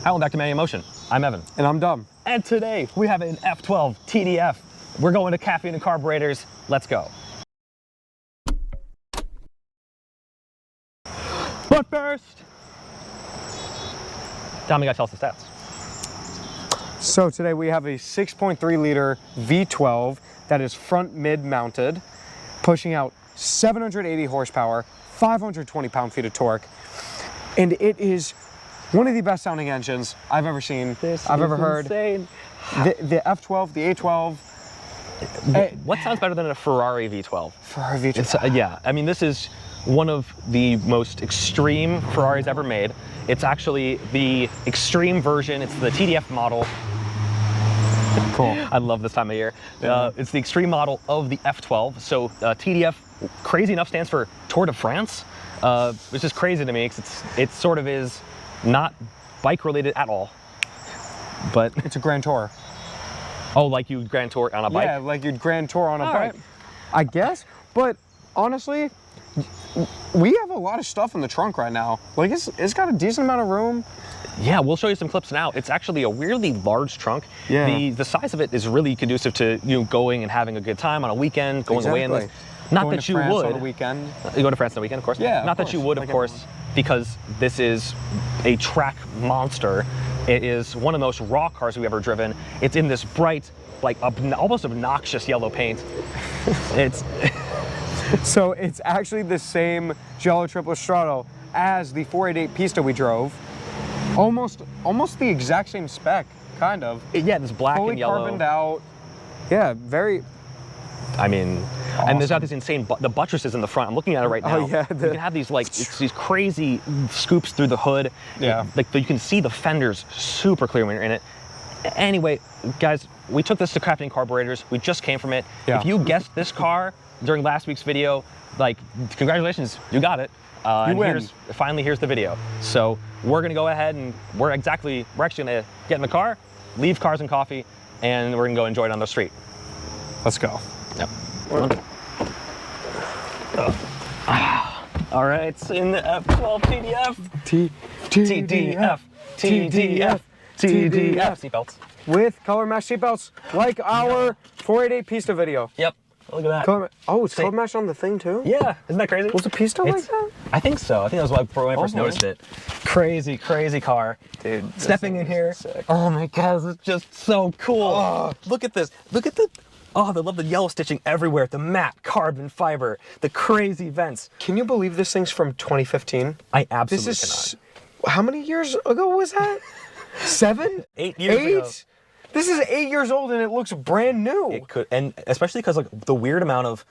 Welcome back to Manual Motion. I'm Evan. And I'm Dom. And today we have an F12 TDF. We're going to Caffeine and Carburetors. Let's go. But first, Dom, you gotta tell us the stats. So today we have a 6.3 liter V12 that is front mid mounted, pushing out 780 horsepower, 520 pound-feet of torque, and it is one of the best sounding engines I've ever seen, I've ever heard. Insane. The F12, the A12. What sounds better than a Ferrari V12? Ferrari V12. Yeah, I mean, this is one of the most extreme Ferraris ever made. It's actually the extreme version. It's the TDF model. Cool. I love this time of year. It's the extreme model of the F12. So TDF, crazy enough, stands for Tour de France, which is crazy to me because it sort of is not bike related at all. But It's a Grand Tour. oh, like you Grand Tour on a bike? Yeah, like you'd Grand Tour on a All bike. right. I guess, but honestly, we have a lot of stuff in the trunk right now. Like it's got a decent amount of room. Yeah, we'll show you some clips now. It's actually a weirdly large trunk. Yeah. The size of it is really conducive to going and having a good time on a weekend, going away in this. Not Going that to you France would. on a weekend. You go to France on the weekend, of course. Yeah, Not of that you course, would, of like course, everyone. because this is a track monster. It is one of the most raw cars we've ever driven. It's in this bright, like almost obnoxious yellow paint. It's So it's actually the same Giallo Triple Strato as the 488 Pista we drove. Almost the exact same spec, kind of. yeah, this black Fully and yellow. carboned out. Yeah, very. I mean, and there's got these insane the buttresses in the front. I'm looking at it right now. Oh, yeah, You can have these these crazy scoops through the hood. Yeah. Like you can see the fenders super clear when you're in it. Anyway, guys, we took this to Caffeine and Carburetors. We just came from it. Yeah. If you guessed this car during last week's video, like, congratulations, you got it. And win. Finally, here's the video. So we're gonna go ahead and we're actually gonna get in the car, leave Cars and Coffee, and we're gonna go enjoy it on the street. Let's go. Yep. All right, it's in the F12 TDF. TDF. Seatbelts. With color match seatbelts, like our 488 Pista video. Yep. Look at that. It's color matched on the thing too? Yeah, isn't that crazy? Was the Pista like that? I think so. I think that was when I first noticed it. Crazy, crazy car. Dude, Stepping in here. Sick. Oh my God, it's just so cool. Oh, look at this. Look at oh, they love the yellow stitching everywhere. The matte carbon fiber, the crazy vents. Can you believe this thing's from 2015? I absolutely This is cannot. how many years ago was that? 7? 8 years ago. This is 8 years old and it looks brand new. It could, and especially because like the weird amount of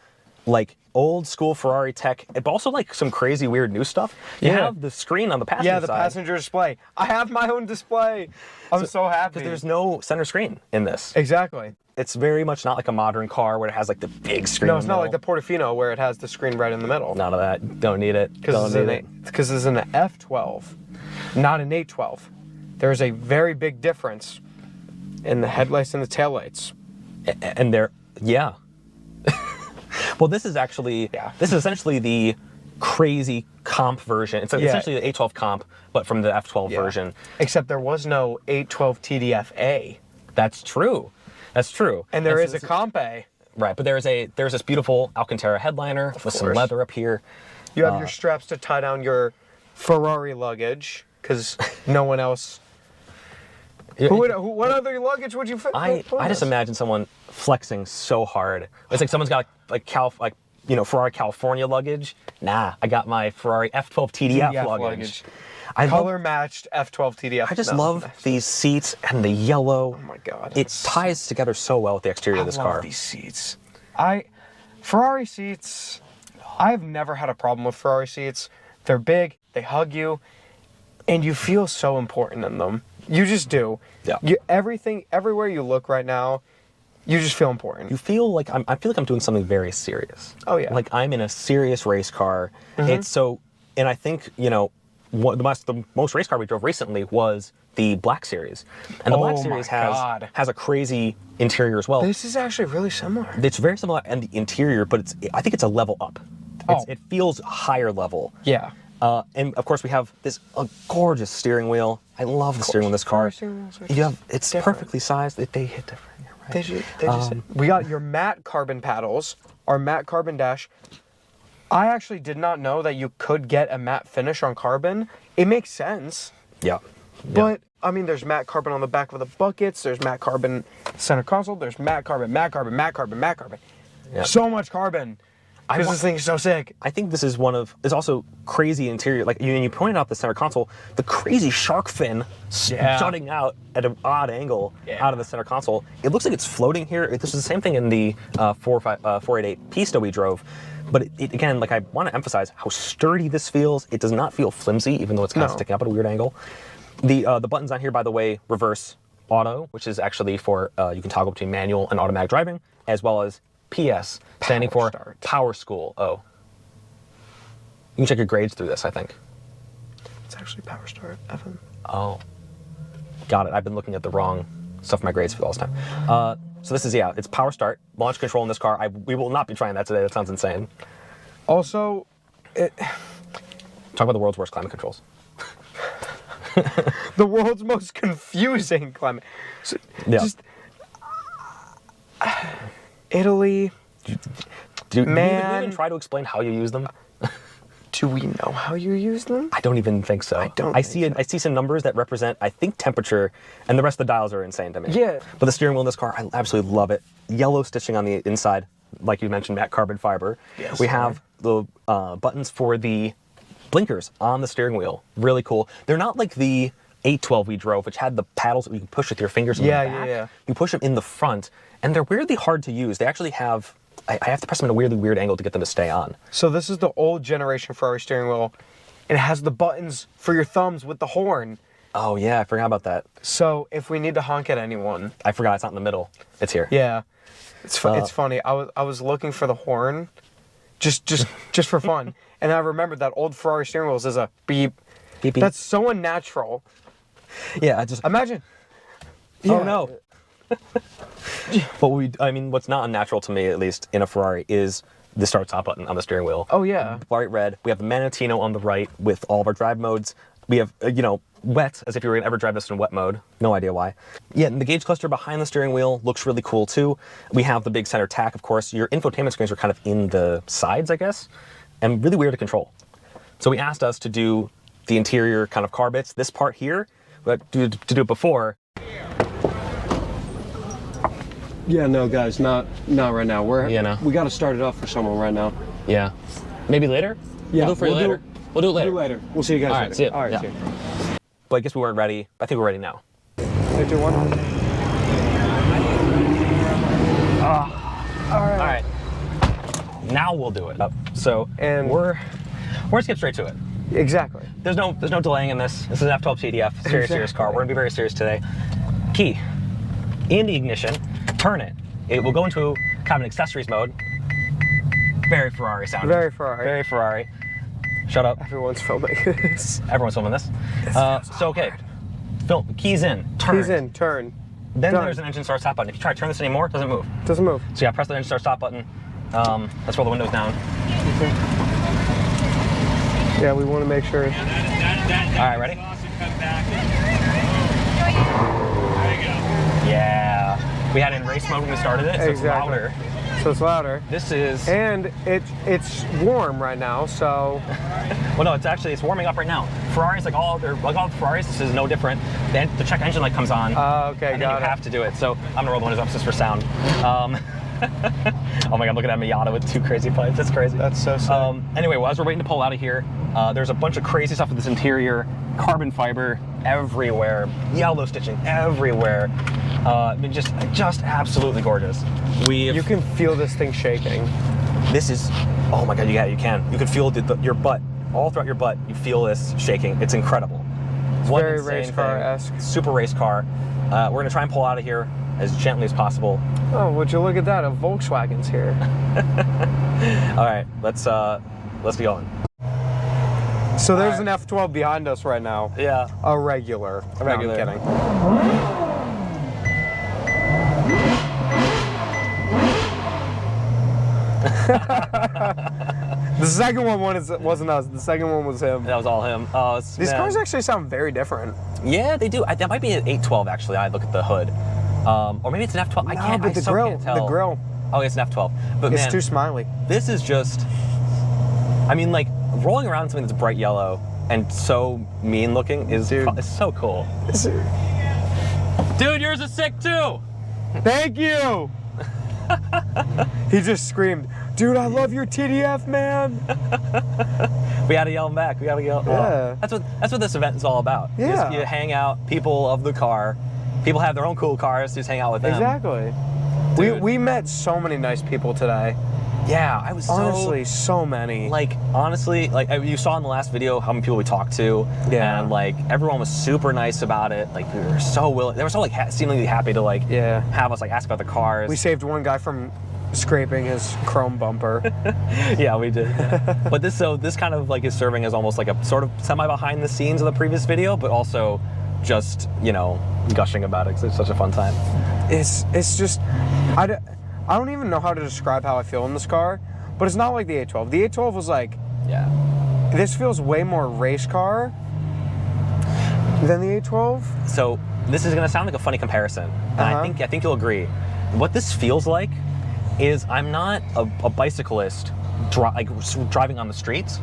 like old school Ferrari tech, but also like some crazy weird new stuff. You Yeah. have the screen on the passenger Yeah, the side. passenger display. I have my own display. I'm so happy. Because there's no center screen in this. Exactly. It's very much not like a modern car where it has like the big screen. No, in it's the not like the middle. Portofino where it has the screen right in the middle. None of that. Don't need it. Because it's an F12, not an A12. There's a very big difference in the headlights and the taillights. And they're, yeah. Well, this is actually, this is essentially the crazy comp version. It's essentially the A12 comp, but from the F12 version. Except there was no 812 TDF-A. That's true. That's true. And there is so a comp A. Right, but there's this beautiful Alcantara headliner with some course. leather up here. You have your straps to tie down your Ferrari luggage, because no one else... what other luggage would you fit? I just imagine someone flexing so hard. It's like someone's got Ferrari California luggage. Nah, I got my Ferrari F12 TDF luggage. Color matched F12 TDF. I just love these seats and the yellow. Oh my God. It ties together so well with the exterior of this car. I love these seats. Ferrari seats, I've never had a problem with Ferrari seats. They're big, they hug you, and you feel so important in them. You just do. Yeah. Everywhere you look right now, you just feel important. You feel like I feel like I'm doing something very serious. Oh yeah. Like I'm in a serious race car. It's so, and I think the most race car we drove recently was the Black Series, and the Black Series has a crazy interior as well. This is actually really similar. It's very similar in the interior, but I think it's a level up. It feels higher level. Yeah. And of course we have this gorgeous steering wheel. I love the steering wheel in this car. It's different. perfectly sized. They hit different. You're right. We got your matte carbon paddles, our matte carbon dash. I actually did not know that you could get a matte finish on carbon. It makes sense. Yeah. But, I mean, there's matte carbon on the back of the buckets, there's matte carbon center console, there's matte carbon, matte carbon, matte carbon, matte carbon. Yeah. So much carbon. Because this thing is so sick. I think this is there's also crazy interior, like you pointed out the center console, the crazy shark fin jutting out at an odd angle out of the center console. It looks like it's floating here. This is the same thing in the 488 Pista we drove. But again, like I want to emphasize how sturdy this feels. It does not feel flimsy, even though it's kind of sticking up at a weird angle. The buttons on here, by the way, reverse auto, which is actually for, you can toggle between manual and automatic driving, as well as PS, standing for Power School. Oh. You can check your grades through this, I think. It's actually Power Start, Evan. Oh. Got it. I've been looking at the wrong stuff in my grades for all this time. So this is, it's Power Start, launch control in this car. We will not be trying that today. That sounds insane. Also, talk about the world's worst climate controls. the world's most confusing climate. So, Italy. Do Man. you even try to explain how you use them? Do we know how you use them? I don't even think so. I see some numbers that represent, I think, temperature, and the rest of the dials are insane to me. Yeah. But the steering wheel in this car, I absolutely love it. Yellow stitching on the inside, like you mentioned, matte carbon fiber. Yes, we have the buttons for the blinkers on the steering wheel. Really cool. They're not like the 812 we drove, which had the paddles that you can push with your fingers in the back. Yeah. You push them in the front, and they're weirdly hard to use. They actually have... I have to press them at a weirdly weird angle to get them to stay on. So this is the old generation Ferrari steering wheel. It has the buttons for your thumbs with the horn. Oh yeah, I forgot about that. So if we need to honk at anyone... I forgot it's not in the middle. It's here. Yeah. It's funny. I was looking for the horn just for fun. And I remembered that old Ferrari steering wheels is a beep. Beep, beep. That's so unnatural. Yeah, Imagine. Oh no. But what's not unnatural to me, at least in a Ferrari, is the start-stop button on the steering wheel. Oh yeah. Bright red. We have the Manatino on the right with all of our drive modes. We have, wet, as if you were going to ever drive this in wet mode. No idea why. Yeah, and the gauge cluster behind the steering wheel looks really cool too. We have the big center tack, of course. Your infotainment screens are kind of in the sides, I guess, and really weird to control. So we asked us to do the interior kind of car bits. This part here, but to do it before. Yeah, no, guys, not right now. We got to start it off for someone right now. Yeah. Maybe later? Yeah, We'll do it for you later. We'll do it later. We'll do it later. We'll see you guys later. See ya. All right, Yeah. see you. But I guess we weren't ready. I think we're ready now. 3, 2, 1. All right. Now we'll do it. So And we're gonna skip straight to it. Exactly. There's no delaying in this. This is an F12 TDF, serious car. We're gonna be very serious today. Key in the ignition, turn it. It will go into kind of an accessories mode. Very Ferrari sounding. Very Ferrari. Very Ferrari. Shut up. Everyone's filming this. Everyone's filming this. So okay. Keys in. Turn. Keys in. Turn. Then Done. there's an engine start stop button. If you try to turn this anymore, it doesn't move. Doesn't move. So yeah, press the engine start stop button. Let's roll the windows down. Yeah, we want to make sure. All right, ready? Yeah. We had it in race mode when we started it, so it's louder. So it's louder. This is... And it's warm right now, so... Well, no, it's warming up right now. Ferraris, like all the Ferraris, this is no different. The check engine light comes on. Okay, and then you have to do it. So I'm gonna roll the windows up just for sound. Oh my God, look at that Miata with 2 crazy pipes. That's crazy. That's so sick. Anyway, as we're waiting to pull out of here, there's a bunch of crazy stuff with this interior. Carbon fiber everywhere. Yellow stitching everywhere. Just absolutely gorgeous. You can feel this thing shaking. This is, oh my God, yeah, you can. You can feel your butt, all throughout your butt, you feel this shaking. It's incredible. It's very race car-esque. Super race car. We're gonna try and pull out of here as gently as possible. Oh, would you look at that? A Volkswagen's here. All right, let's get going. So there's an F12 behind us right now. Yeah. A regular. A regular. No, I'm kidding. The second one wasn't us. The second one was him. That was all him. Oh, These cars actually sound very different. Yeah, they do. That might be an 812 actually. I look at the hood, or maybe it's an F12. I can't. But the grill. The grill. Oh, it's an F12. But it's man, too smiley. This is just. I mean, like rolling around something that's bright yellow and so mean looking is so cool. Dude, yours is sick too. Thank you. He just screamed, "Dude, I love your TDF, man." We had to yell him back. We got to yell. Yeah. That's what this event is all about. Yeah. You hang out. People of the car. People have their own cool cars. Just hang out with them. Exactly. We met so many nice people today. Yeah, I was honestly so many. Like honestly, like you saw in the last video how many people we talked to. Yeah. And like everyone was super nice about it. Like we were so willing. They were so like seemingly happy to like have us like ask about the cars. We saved one guy from scraping his chrome bumper. Yeah, we did. But this kind of like is serving as almost like a sort of semi behind the scenes of the previous video, but also just, you know, gushing about it because it's such a fun time. It's just I don't even know how to describe how I feel in this car, but it's not like the A12. The A12 was like, this feels way more race car than the A12. So this is gonna sound like a funny comparison, and I think you'll agree. What this feels like is I'm not a bicyclist driving on the streets.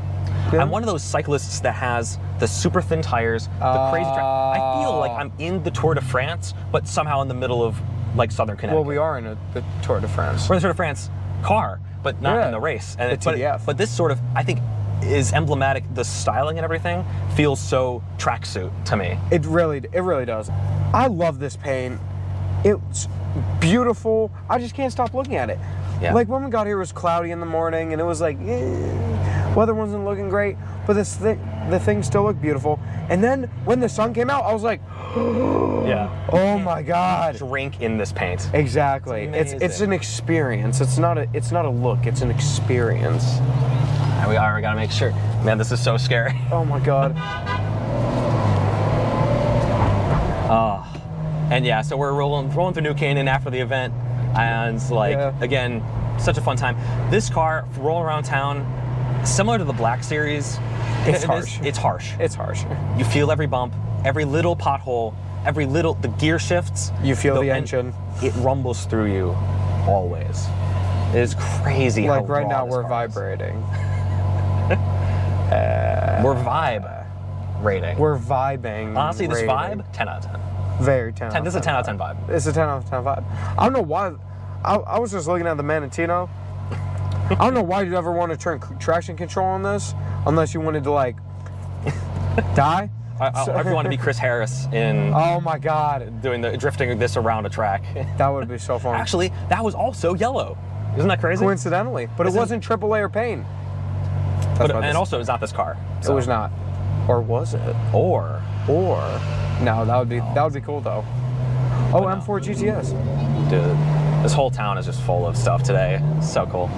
Yeah. I'm one of those cyclists that has the super thin tires, the crazy track. I feel like I'm in the Tour de France, but somehow in the middle of like Southern Connecticut. Well, we are in the Tour de France. We're in the Tour de France car, but not in the race. And the TDF. But this sort of, I think, is emblematic. The styling and everything feels so tracksuit to me. It really does. I love this paint. It's beautiful. I just can't stop looking at it. Yeah. Like when we got here, it was cloudy in the morning, and it was like, weather wasn't looking great, but the thing still looked beautiful. And then when the sun came out, I was like, oh my God. Drink in this paint. Exactly. It's an experience. It's not a look. It's an experience. And we gotta make sure. Man, this is so scary. Oh my God. And yeah, so we're rolling through New Canaan after the event, and like again, such a fun time. This car rolling around town, similar to the Black Series. It's harsh. It's harsh. It's harsh. You feel every bump, every little pothole, the gear shifts. You feel the engine. It rumbles through you, always. It is crazy. Like how right raw now, this we're car vibrating. We're vibe rating. We're vibing. Honestly, this vibe, 10 out of 10. Very 10. This is a 10 out of 10 vibe. It's a 10 out of 10 vibe. I don't know why. I was just looking at the Manatino. I don't know why you'd ever want to turn traction control on this, unless you wanted to like die. I want to be Chris Harris in. Oh my God! Drifting this around a track. That would be so fun. Actually, that was also yellow. Isn't that crazy? Coincidentally, but it wasn't triple layer paint. And also, it's not this car. So. It was not. Or was it? Or. No, that would be cool though. Oh, M4 GTS. Dude, this whole town is just full of stuff today. It's so cool.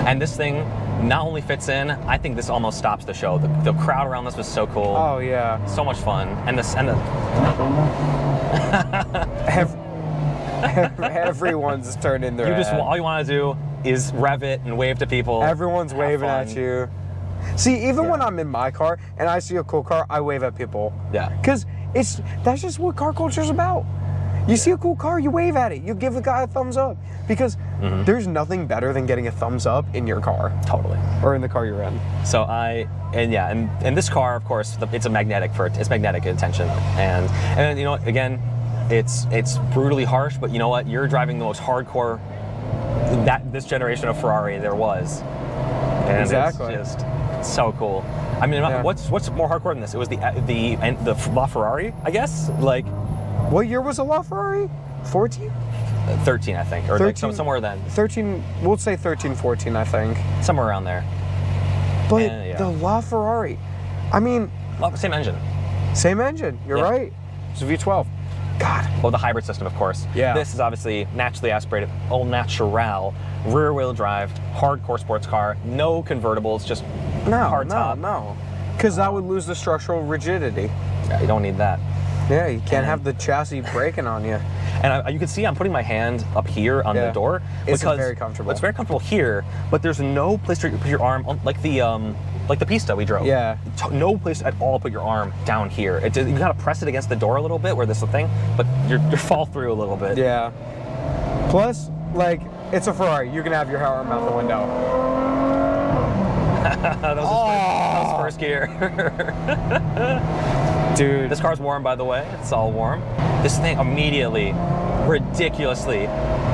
And this thing not only fits in, I think this almost stops the show. The crowd around this was so cool. Oh yeah. So much fun. And everyone's turning their head. All you want to do is rev it and wave to people. Everyone's waving at you. See, even when I'm in my car and I see a cool car, I wave at people. Yeah. Because that's just what car culture's about. You see a cool car, you wave at it. You give the guy a thumbs up. Because there's nothing better than getting a thumbs up in your car. Totally. Or in the car you're in. So and this car, of course, it's magnetic attention. And you know, again, it's brutally harsh, but you know what? You're driving the most hardcore this generation of Ferrari there was. And exactly. It's just so cool. I mean, what's more hardcore than this? It was the LaFerrari, I guess. Like, what year was the LaFerrari? 14? 13, I think, or 13, like somewhere then. 13. We'll say 13, 14, I think. Somewhere around there. But the LaFerrari, I mean, same engine. Same engine. You're right. It's a V12. God. Well, the hybrid system, of course. Yeah. This is obviously naturally aspirated, au natural, rear-wheel drive, hardcore sports car. No convertibles, just hard top. No. Because that would lose the structural rigidity. Yeah, you don't need that. Yeah, you can't have the chassis breaking on you. And you can see I'm putting my hand up here on the door. It's because very comfortable. It's very comfortable here, but there's no place to put your arm, like the Pista we drove. Yeah. No place at all to put your arm down here. You gotta press it against the door a little bit where this is the thing, but you fall through a little bit. Yeah. Plus, like, it's a Ferrari. You can have your arm out the window. that was first gear. Dude. This car's warm, by the way. It's all warm. This thing immediately, ridiculously,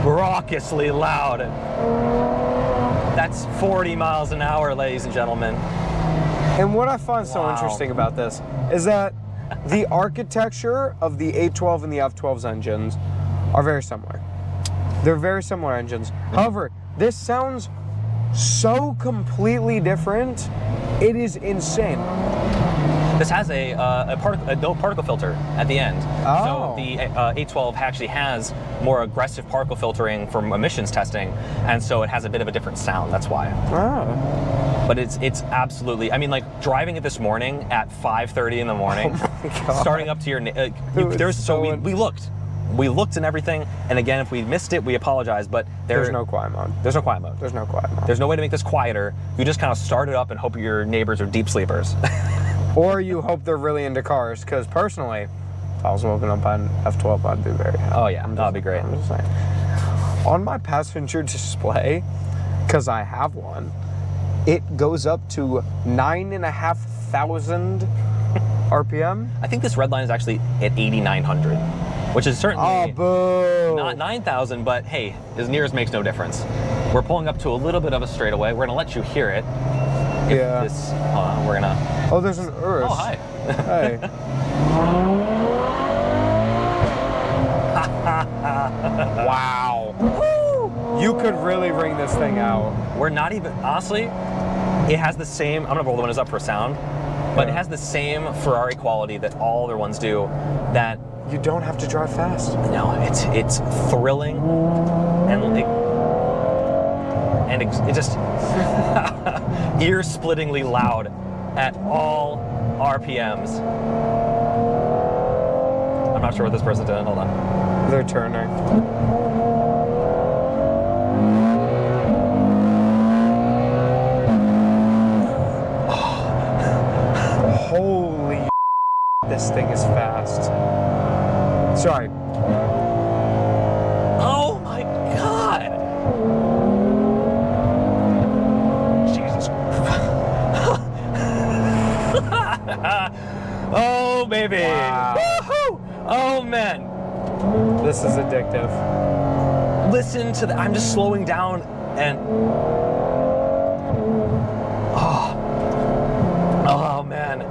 raucously loud. That's 40 miles an hour, ladies and gentlemen. And what I find so interesting about this is that the architecture of the A12 and the F12's engines are very similar. They're very similar engines. However, this sounds so completely different. It is insane. This has a no particle filter at the end. Oh. So the A12 actually has more aggressive particle filtering from emissions testing, and so it has a bit of a different sound. That's why. Oh. But it's absolutely. I mean, like driving it this morning at 5:30 in the morning, Oh my God. starting up to your. We looked and everything, and again, if we missed it, we apologize. But There's no quiet mode. There's no quiet mode. There's no quiet mode. There's no way to make this quieter. You just kind of start it up and hope your neighbors are deep sleepers. Or you hope they're really into cars, because personally, if I was woken up on F12, I'd be very happy. Oh yeah, that'd be great. I'm just saying. On my passenger display, because I have one, it goes up to 9,500 RPM. I think this red line is actually at 8,900, which is certainly Oh, boo. not 9,000, but hey, as near as makes no difference. We're pulling up to a little bit of a straightaway. We're gonna let you hear it. Yeah. We're gonna. Oh, there's an Urus. Oh, hi. Hey. Wow. Woo! You could really ring this thing out. We're not even, honestly, it has the same, I'm gonna roll the windows up for sound, but it has the same Ferrari quality that all other ones do, that You don't have to drive fast. no, it's thrilling, and it just ear-splittingly loud at all RPMs. I'm not sure what this person's doing. Hold on. They're turning. Holy this thing is fast. Sorry. Oh my God! Jesus. Oh baby! Wow. Woohoo! Oh man! This is addictive. Listen to that. I'm just slowing down and. Oh man.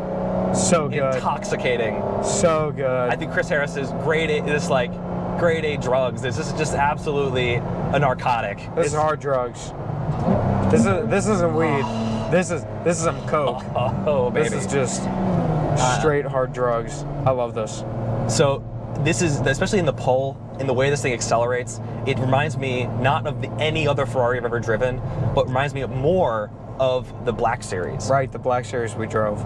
So good. Intoxicating. So good. I think Chris Harris is grade A, this like grade A drugs. This is just absolutely a narcotic. This is hard drugs. This isn't weed. This is some coke. Oh baby. This is just straight hard drugs. I love this. So this is, especially in the pull, in the way this thing accelerates, it reminds me not of any other Ferrari I've ever driven, but reminds me more of the Black Series. Right, the Black Series we drove.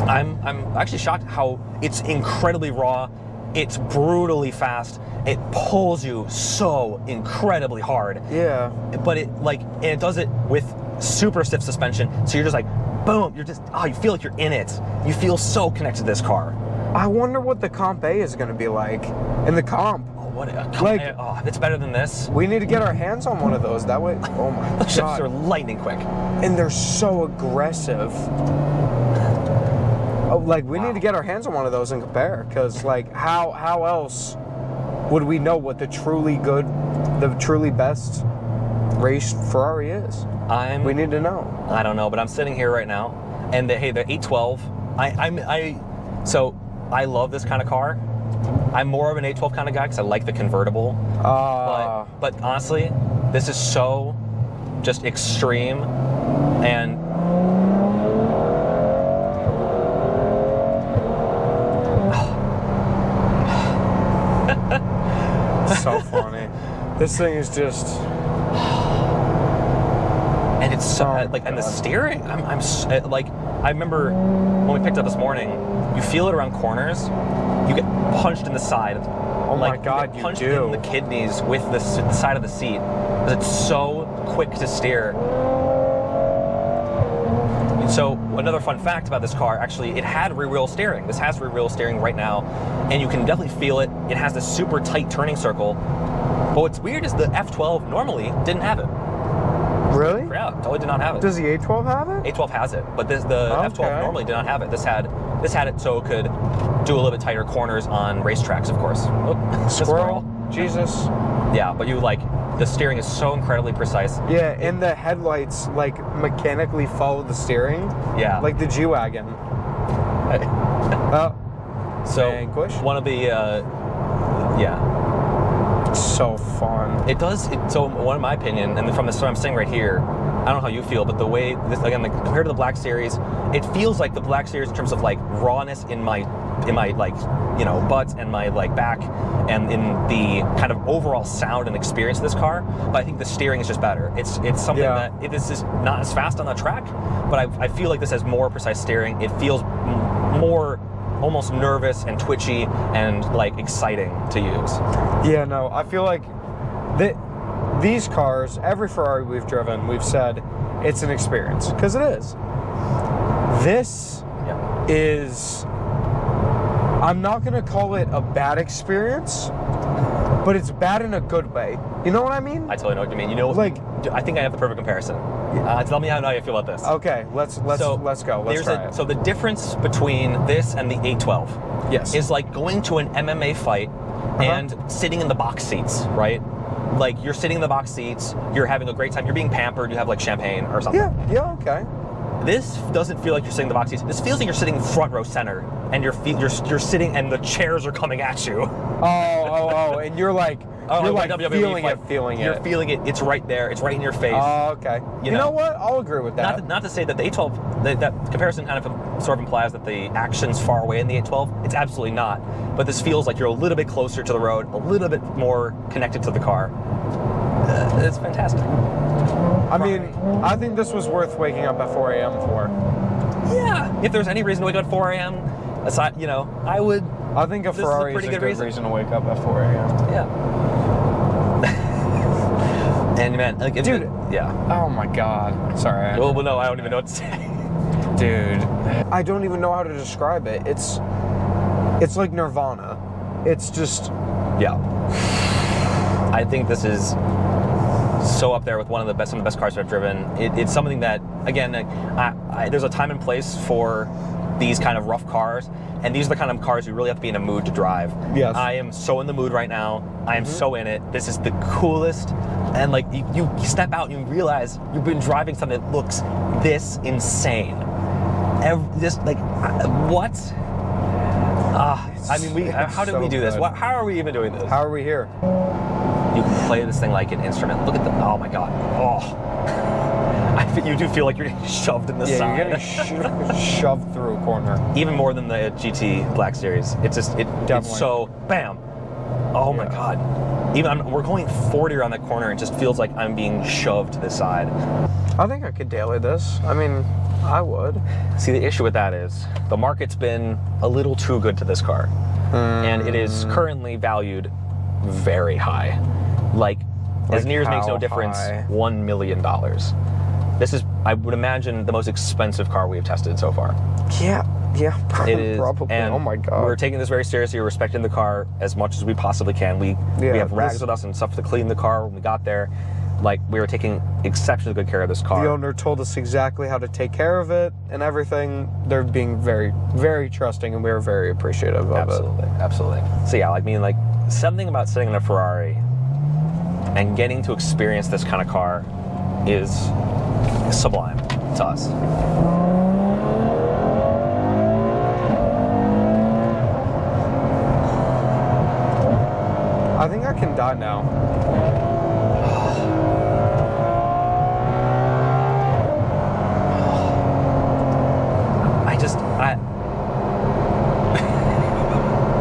I'm actually shocked how it's incredibly raw, it's brutally fast, it pulls you so incredibly hard. Yeah. But it does it with super stiff suspension, so you're just like, boom, you feel like you're in it. You feel so connected to this car. I wonder what the Comp A is going to be like in the Comp. If it's better than this. We need to get our hands on one of those. That way, oh my Those ships are God. lightning quick. And they're so aggressive. Oh, like, we need to get our hands on one of those and compare. Because, like, how else would we know what the truly good, the truly best race Ferrari is? We need to know. I don't know, but I'm sitting here right now, and the 812. So I love this kind of car. I'm more of an 812 kind of guy because I like the convertible. But honestly, this is so just extreme and. So funny. This thing is just. And it's so Oh, and the steering. I'm like I remember when we picked up this morning, you feel it around corners, you get punched in the side. Oh my God, you get punched you do. in the kidneys with the side of the seat, because it's so quick to steer. So another fun fact about this car, actually, it had rear wheel steering. This has rear wheel steering right now, and you can definitely feel it. It has this super tight turning circle. But what's weird is the F12 normally didn't have it. Really? Yeah, totally did not have it. Does the A12 have it? A12 has it, but the F12 normally did not have it. This had it so it could do a little bit tighter corners on racetracks, of course. Oh, Squirrel. Jesus. Yeah, but the steering is so incredibly precise. Yeah, and the headlights like mechanically follow the steering. Yeah. Like the G-Wagon. Oh. So Vanquish. one of the yeah. So fun. It does. So, one in my opinion, and from this, what I'm saying right here, I don't know how you feel, but the way this, again, like, compared to the Black Series, it feels like the Black Series in terms of like rawness in my like, you know, butt and my like back, and in the kind of overall sound and experience of this car. But I think the steering is just better. It's something that this is not as fast on the track, but I feel like this has more precise steering. It feels more almost nervous and twitchy and like exciting to use. Yeah, no, I feel like these cars, every Ferrari we've driven, we've said it's an experience, because it is. This is, I'm not gonna call it a bad experience, but it's bad in a good way. You know what I mean? I totally know what you mean. You know, like, I think I have the perfect comparison. Tell me how you feel about this. Okay, let's go. Let's try it. So the difference between this and the A12 is like going to an MMA fight and sitting in the box seats, right? Like, you're sitting in the box seats, you're having a great time, you're being pampered, you have like champagne or something. Yeah, okay. This doesn't feel like you're sitting in the box seats. This feels like you're sitting front row center, and you're sitting and the chairs are coming at you. Oh, and you're like, feeling it. You're feeling it. It's right there. It's right in your face. Oh, okay. You know what? I'll agree with that. Not to say that the A12, that comparison kind of sort of implies that the action's far away in the A12. It's absolutely not. But this feels like you're a little bit closer to the road, a little bit more connected to the car. It's fantastic. I mean, I think this was worth waking up at 4 a.m. for. Yeah. If there's any reason to wake up at 4 a.m., aside, you know, I would. I think a Ferrari is a good reason to wake up at 4 a.m. Yeah. And man, like, dude. Oh my God. Sorry. Well, no, I don't even know what to say. Dude, I don't even know how to describe it. It's like Nirvana. It's just. Yeah. I think this is so up there with some of the best cars I've driven. It's something that, again, there's a time and place for these kind of rough cars, and these are the kind of cars you really have to be in a mood to drive. Yes. I am so in the mood right now. I am so in it. This is the coolest, and like you step out and you realize you've been driving something that looks this insane. What? I mean, how did we do this? How are we even doing this? How are we here? You can play this thing like an instrument. Look at oh my God. Oh. You do feel like you're getting shoved in the side. Yeah, you're getting shoved through a corner. Even more than the GT Black Series. It's so, bam. Oh my God. We're going 40 around that corner. It just feels like I'm being shoved to the side. I think I could daily this. I mean, I would. See, the issue with that is the market's been a little too good to this car. And it is currently valued very high. Like as near as makes no difference, $1 million. This is, I would imagine, the most expensive car we have tested so far. Yeah, it is. Probably. And oh my God. We're taking this very seriously. We're respecting the car as much as we possibly can. We have rags with us and stuff to clean the car when we got there. Like, we were taking exceptionally good care of this car. The owner told us exactly how to take care of it and everything. They're being very, very trusting, and we were very appreciative of it. Absolutely. So yeah, like something about sitting in a Ferrari and getting to experience this kind of car is sublime to us. I think I can die now.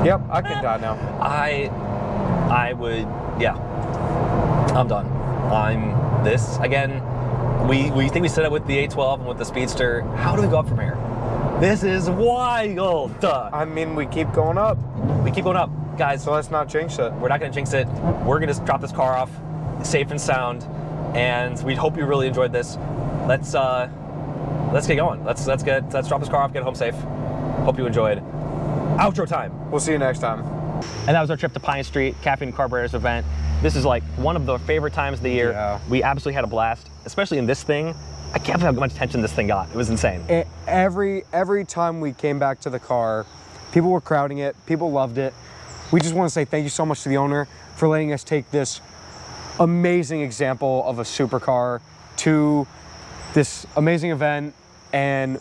Yep, I can die now. I would, yeah. I'm done. Again, we think we set up with the A12 and with the Speedster. How do we go up from here? This is wild. I mean, we keep going up, We keep going up, guys. so let's not jinx it. We're not gonna jinx it. We're gonna drop this car off safe and sound, and we hope you really enjoyed this. Let's get going. Let's drop this car off, get home safe. Hope you enjoyed. Outro time. We'll see you next time. And that was our trip to Pine Street, Caffeine and Carburetors event. This is like one of the favorite times of the year. Yeah. We absolutely had a blast, especially in this thing. I can't believe how much attention this thing got. It was insane. Every time we came back to the car, people were crowding it, people loved it. We just want to say thank you so much to the owner for letting us take this amazing example of a supercar to this amazing event. And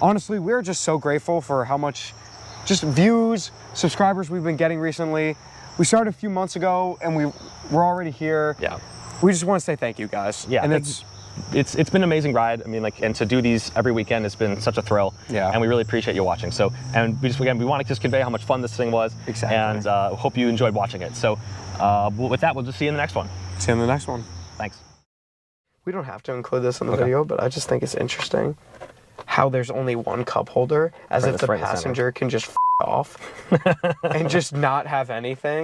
honestly, we're just so grateful for how much just views, subscribers we've been getting recently. We started a few months ago and we're already here. Yeah. We just want to say thank you guys. Yeah, and it's been an amazing ride. I mean, like, and to do these every weekend has been such a thrill. Yeah. And we really appreciate you watching. So, and we want to just convey how much fun this thing was. Exactly. And hope you enjoyed watching it. So, with that, we'll just see you in the next one. see you in the next one. Thanks. We don't have to include this in the video, but I just think it's interesting how there's only one cup holder, as if the passenger can just off and just not have anything.